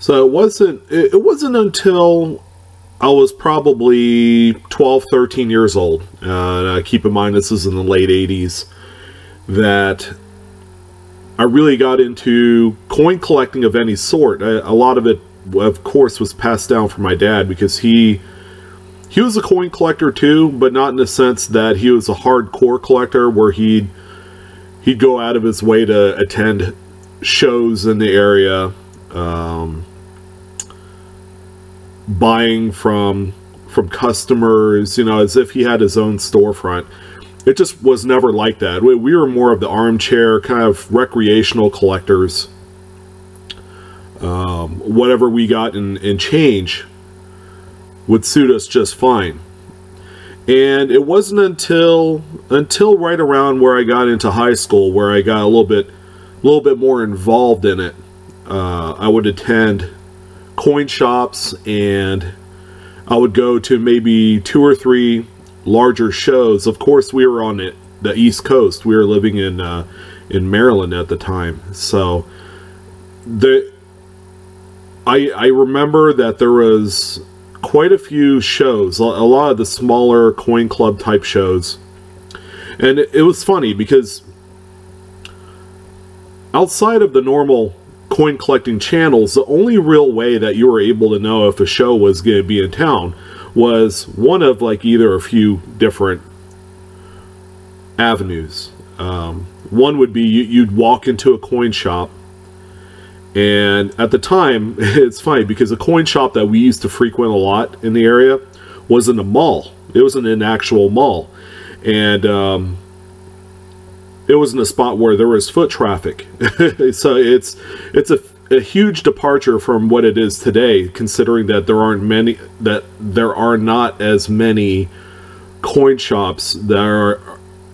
So it wasn't until I was probably 12, 13 years old, keep in mind this is in the late 80s, that I really got into coin collecting of any sort. A lot of it, of course, was passed down from my dad, because he was a coin collector too, but not in the sense that he was a hardcore collector where he'd go out of his way to attend shows in the area, buying from customers, you know, as if he had his own storefront. It just was never like that. We were more of the armchair kind of recreational collectors. Whatever we got in change would suit us just fine. And it wasn't until right around where I got into high school where I got a little bit more involved in it. I would attend coin shops, and I would go to maybe 2 or 3 larger shows. Of course, we were on the East Coast. We were living in Maryland at the time, so I remember that there was quite a few shows, a lot of the smaller coin club type shows, and it was funny because outside of the normal coin collecting channels, the only real way that you were able to know if a show was going to be in town was one of like either a few different avenues. One would be you'd walk into a coin shop, and at the time, it's funny because a coin shop that we used to frequent a lot in the area was in a mall. It was in an actual mall, and it was in a spot where there was foot traffic. So it's a huge departure from what it is today, considering that there are not as many coin shops that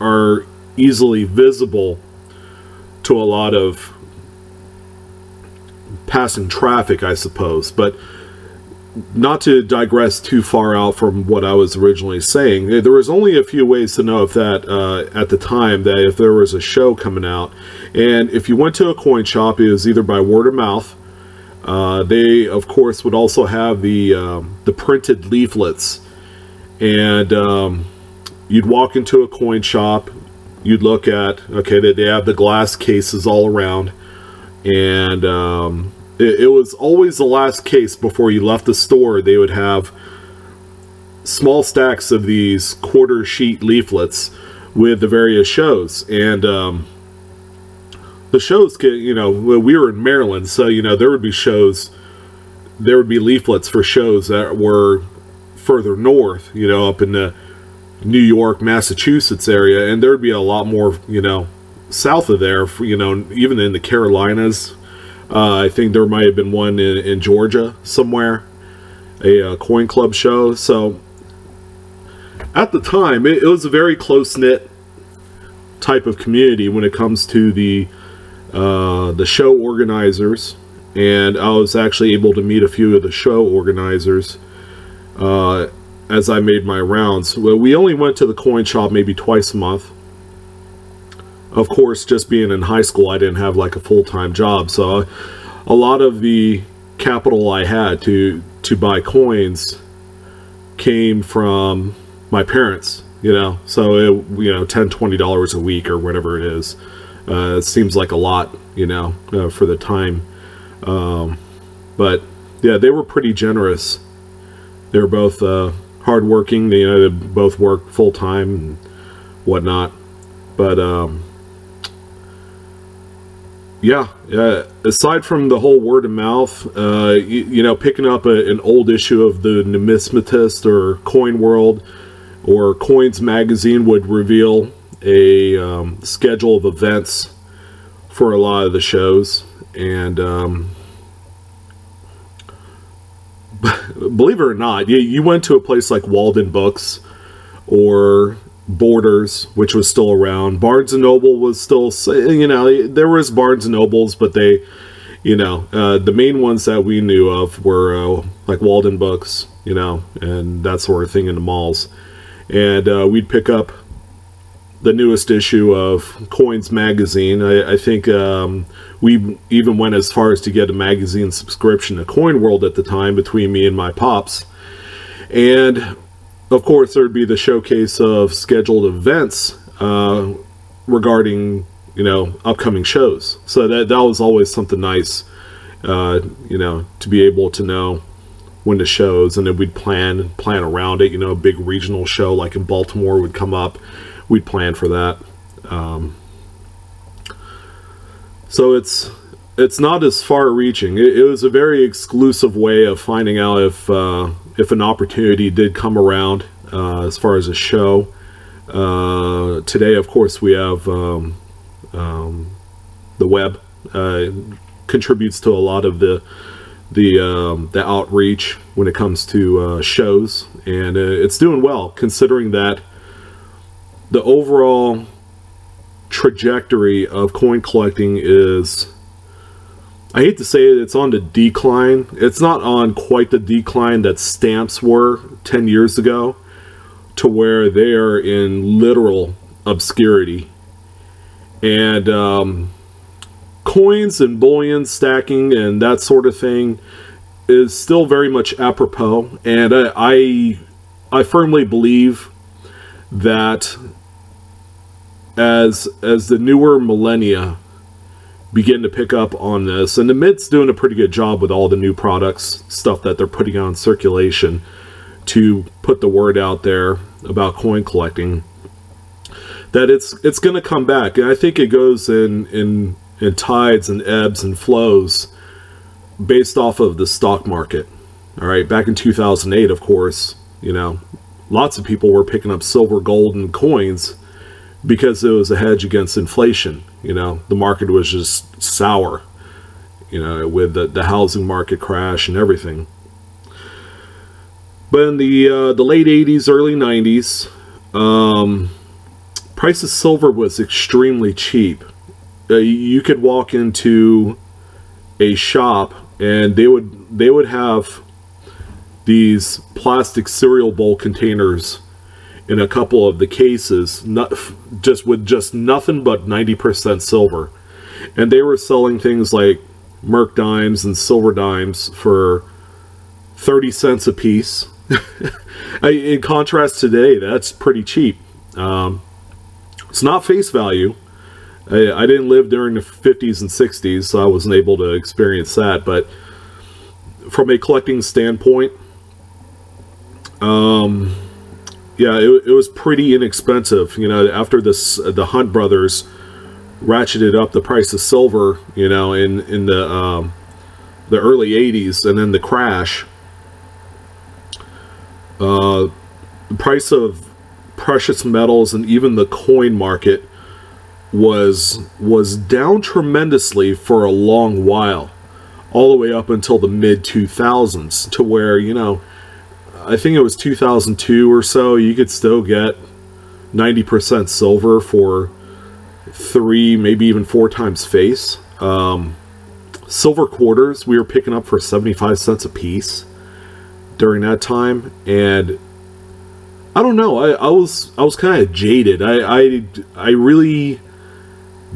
are easily visible to a lot of passing traffic, I suppose. But not to digress too far out from what I was originally saying, there was only a few ways to know if that at the time, that if there was a show coming out, and if you went to a coin shop, it was either by word of mouth. They of course would also have the printed leaflets, and you'd walk into a coin shop, you'd look at, okay, they have the glass cases all around, and it was always the last case before you left the store. They would have small stacks of these quarter sheet leaflets with the various shows. And the shows, you know, we were in Maryland, so, you know, there would be shows, there would be leaflets for shows that were further north, you know, up in the New York, Massachusetts area, and there would be a lot more, you know, south of there, you know, even in the Carolinas. I think there might have been one in Georgia somewhere, a coin club show. So at the time, it was a very close-knit type of community when it comes to the show organizers, and I was actually able to meet a few of the show organizers as I made my rounds. Well, we only went to the coin shop maybe twice a month. Of course, just being in high school, I didn't have like a full-time job, so a lot of the capital I had to buy coins came from my parents, you know. So it, you know, $10, $20 a week or whatever it is. It seems like a lot, you know, for the time. But yeah, they were pretty generous. They were both hardworking. They, you know, they both worked full-time and whatnot. But yeah, aside from the whole word of mouth, you know, picking up an old issue of the Numismatist or Coin World or Coins Magazine would reveal a schedule of events for a lot of the shows. And believe it or not, you went to a place like Walden Books or Borders, which was still around. Barnes & Noble was still, you know, there was Barnes & Nobles, but they, you know, the main ones that we knew of were like Walden Books, you know, and that sort of thing in the malls. And we'd pick up the newest issue of Coins magazine. I think we even went as far as to get a magazine subscription to Coin World at the time, between me and my pops. And of course there'd be the showcase of scheduled events regarding, you know, upcoming shows. So that was always something nice, you know, to be able to know when the shows, and then we'd plan around it. You know, a big regional show like in Baltimore would come up, we'd plan for that. So it's not as far-reaching. It was a very exclusive way of finding out if an opportunity did come around, as far as a show. Today, of course, we have the web contributes to a lot of the outreach when it comes to shows, and it's doing well, considering that the overall trajectory of coin collecting is, I hate to say it, it's on the decline. It's not on quite the decline that stamps were 10 years ago, to where they are in literal obscurity. And coins and bullion stacking and that sort of thing is still very much apropos, and I firmly believe that as the newer millennia begin to pick up on this, and the Mint's doing a pretty good job with all the new products, stuff that they're putting on circulation to put the word out there about coin collecting, that it's going to come back. And I think it goes in tides and ebbs and flows based off of the stock market. All right, back in 2008, of course, you know, lots of people were picking up silver, gold, and coins because it was a hedge against inflation. You know, the market was just sour, you know, with the housing market crash and everything. But in the late 80s, early 90s, price of silver was extremely cheap. You could walk into a shop and they would have these plastic cereal bowl containers in a couple of the cases, with just nothing but 90% silver, and they were selling things like Merc dimes and silver dimes for 30 cents a piece. In contrast today, that's pretty cheap. It's not face value. I didn't live during the 50s and 60s, so I wasn't able to experience that, but from a collecting standpoint, yeah, it was pretty inexpensive. You know, after the Hunt brothers ratcheted up the price of silver, you know, in the early 80s, and then the crash, the price of precious metals and even the coin market was down tremendously for a long while, all the way up until the mid-2000s, to where, you know, I think it was 2002 or so, you could still get 90% silver for 3, maybe even 4 times face. Silver quarters we were picking up for 75 cents a piece during that time, and I don't know, I was kind of jaded. I really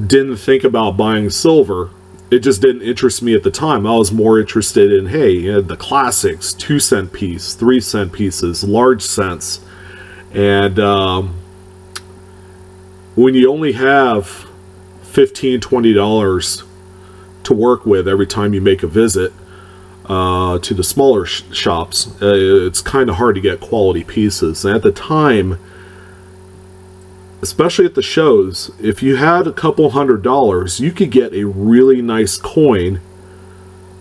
didn't think about buying silver. It just didn't interest me at the time. I was more interested in, hey, you know, the classics, 2-cent piece, 3-cent pieces, large cents. And when you only have $15, $20 to work with every time you make a visit to the smaller shops, it's kind of hard to get quality pieces. And at the time, especially at the shows, if you had a couple $100, you could get a really nice coin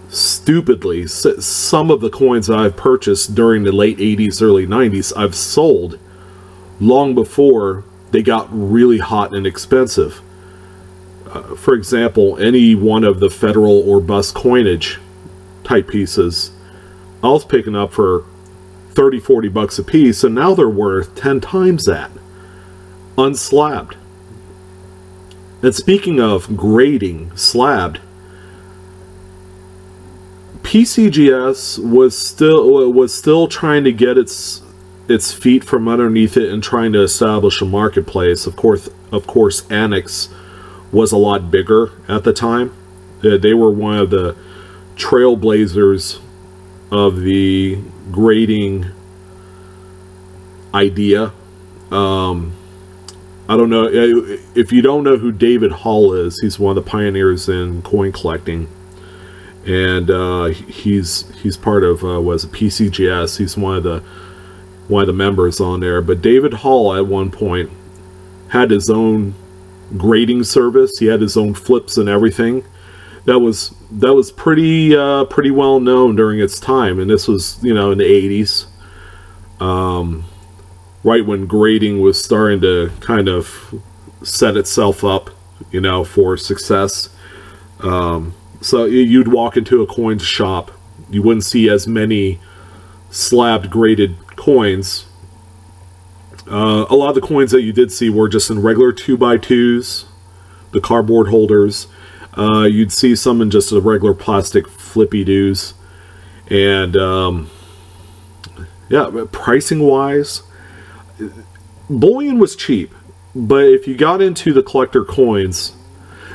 stupidly. Some of the coins that I've purchased during the late 80s, early 90s, I've sold long before they got really hot and expensive. For example, any one of the federal or bust coinage type pieces, I was picking up for 30, 40 bucks a piece, and now they're worth 10 times that, unslabbed. And speaking of grading slabbed, PCGS was still trying to get its its feet from underneath it and trying to establish a marketplace. Of course, Annex was a lot bigger at the time. They were one of the trailblazers of the grading idea. I don't know if you don't know who David Hall is. He's one of the pioneers in coin collecting, and he's part of was PCGS. He's one of the members on there. But David Hall at one point had his own grading service. He had his own flips and everything. That was pretty well known during its time, and this was, you know, in the 80s. Right when grading was starting to kind of set itself up, you know, for success. So you'd walk into a coin shop, you wouldn't see as many slabbed graded coins. A lot of the coins that you did see were just in regular 2x2s, the cardboard holders. You'd see some in just the regular plastic flippy-doos. And yeah, pricing wise, bullion was cheap, but if you got into the collector coins,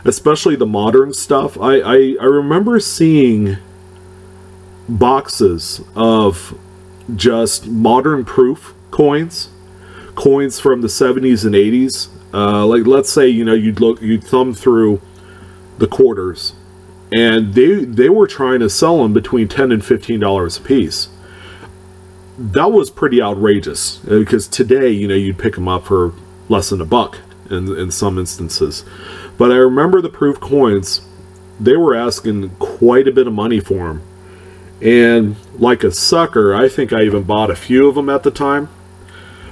especially the modern stuff, I remember seeing boxes of just modern proof coins from the 70s and 80s. Like, let's say, you know, you'd thumb through the quarters, and they were trying to sell them between $10 and $15 a piece. That was pretty outrageous, because today, you know, you'd pick them up for less than $1 in some instances. But I remember the proof coins, they were asking quite a bit of money for them. And like a sucker, I think I even bought a few of them at the time.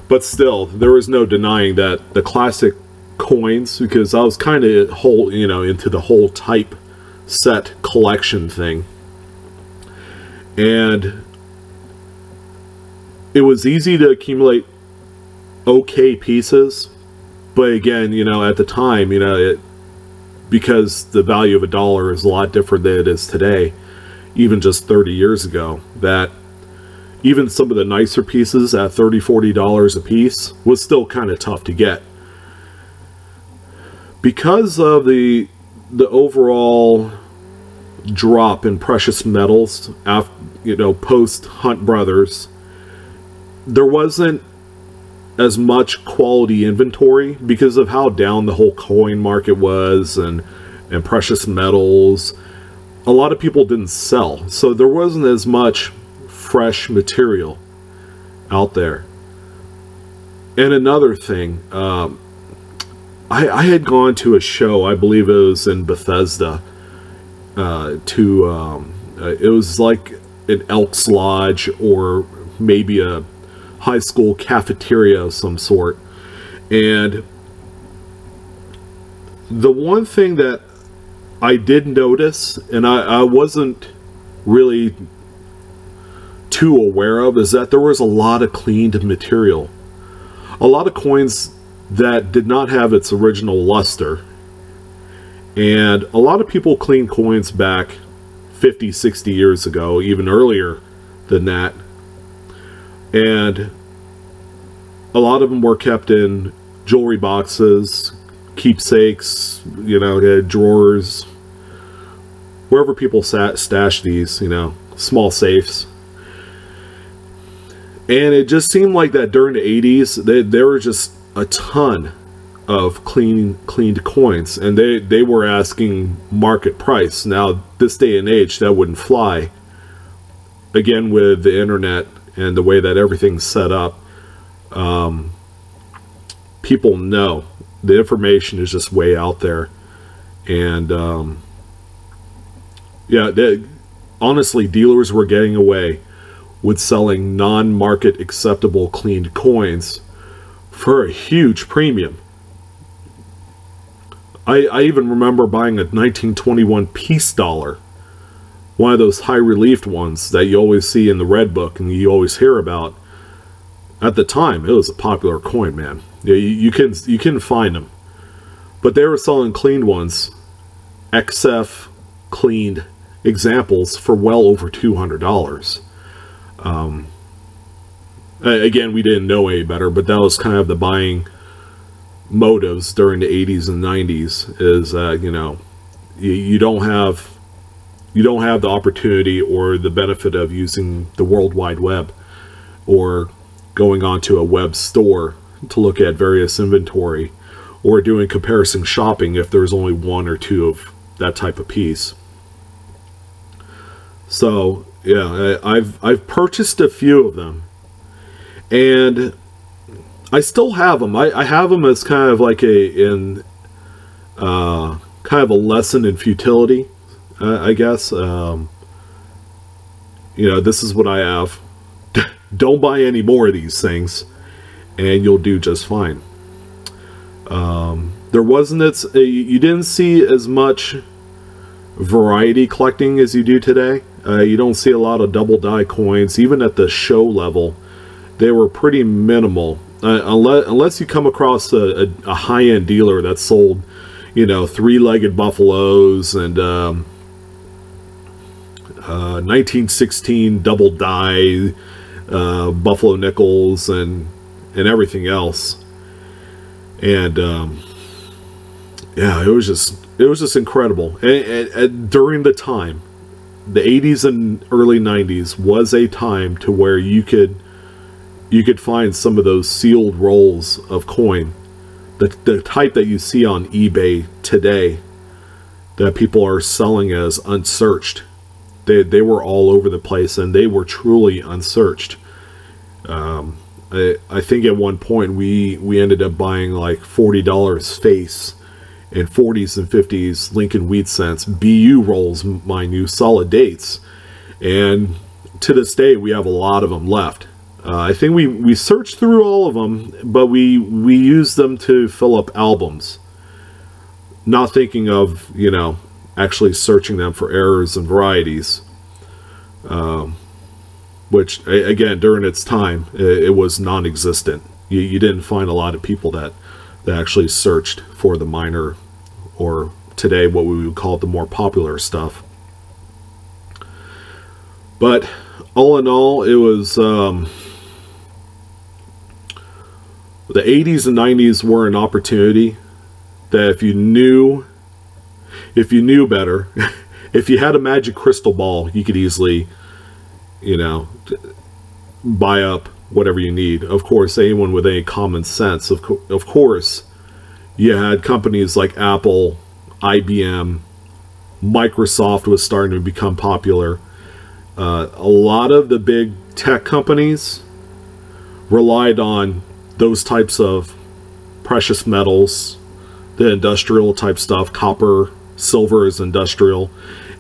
But still, there was no denying that the classic coins, because I was kind of into the whole type set collection thing. And it was easy to accumulate okay pieces, but again, you know, at the time, you know, because the value of $1 is a lot different than it is today, even just 30 years ago, that even some of the nicer pieces at $30, $40 a piece was still kind of tough to get. Because of the overall drop in precious metals after, you know, post Hunt Brothers, there wasn't as much quality inventory because of how down the whole coin market was, and precious metals. A lot of people didn't sell, so there wasn't as much fresh material out there. And another thing, I had gone to a show, I believe it was in Bethesda, it was like an Elks Lodge or maybe a high school cafeteria of some sort. And the one thing that I did notice, and I wasn't really too aware of, is that there was a lot of cleaned material. A lot of coins that did not have its original luster. And a lot of people cleaned coins back 50, 60 years ago, even earlier than that. And a lot of them were kept in jewelry boxes, keepsakes, you know, drawers, wherever people stash these, you know, small safes. And it just seemed like that during the 80s, there were just a ton of cleaned coins, and they were asking market price. Now, this day and age, that wouldn't fly. Again, with the internet and the way that everything's set up, people know the information is just way out there. And yeah, honestly, dealers were getting away with selling non-market acceptable cleaned coins for a huge premium. I even remember buying a 1921 peace dollar, one of those high relief ones that you always see in the Red Book and you always hear about. At the time, it was a popular coin, man. Yeah, you can find them, but they were selling cleaned ones, XF cleaned examples, for well over $200. Again, we didn't know any better, but that was kind of the buying motives during the 80s and 90s, is you know, you don't have the opportunity or the benefit of using the World Wide Web or going onto a web store to look at various inventory or doing comparison shopping if there's only one or two of that type of piece. So yeah, I've purchased a few of them, and I still have them. I have them as kind of like kind of a lesson in futility, I guess. You know, this is what I have. Don't buy any more of these things, and you'll do just fine. There wasn't you didn't see as much variety collecting as you do today. You don't see a lot of double die coins, even at the show level. They were pretty minimal, unless you come across a high-end dealer that sold, you know, three-legged buffaloes and 1916 double die buffalo nickels and everything else. And yeah, it was just incredible. And during the time, the 80s and early 90s was a time to where you could find some of those sealed rolls of coin, the type that you see on eBay today, that people are selling as unsearched. They were all over the place, and they were truly unsearched. I think at one point we ended up buying like $40 face and 40s and 50s Lincoln Wheat Cents BU rolls, mind you, solid dates. And to this day, we have a lot of them left. I think we searched through all of them, but we used them to fill up albums, not thinking of, you know, actually searching them for errors and varieties. Which, again, during its time, it was non-existent. You didn't find a lot of people that actually searched for the minor, or today what we would call the more popular stuff. But all in all, it was the 80s and 90s were an opportunity that if you knew better, if you had a magic crystal ball, you could easily, you know, buy up whatever you need. Of course, anyone with any common sense, of course, you had companies like Apple, IBM, Microsoft was starting to become popular. A lot of the big tech companies relied on those types of precious metals, the industrial type stuff. Copper, silver is industrial,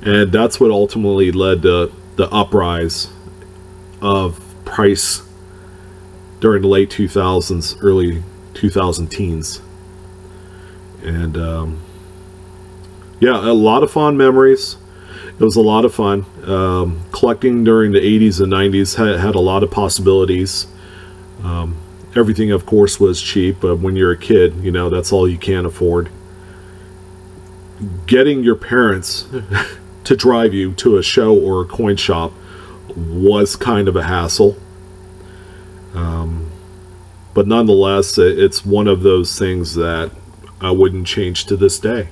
and that's what ultimately led to the uprise of price during the late 2000s, early 2000 teens. And yeah, a lot of fond memories. It was a lot of fun. Collecting during the 80s and 90s had a lot of possibilities. Everything, of course, was cheap, but when you're a kid, you know, that's all you can afford. Getting your parents to drive you to a show or a coin shop was kind of a hassle. But nonetheless, it's one of those things that I wouldn't change to this day.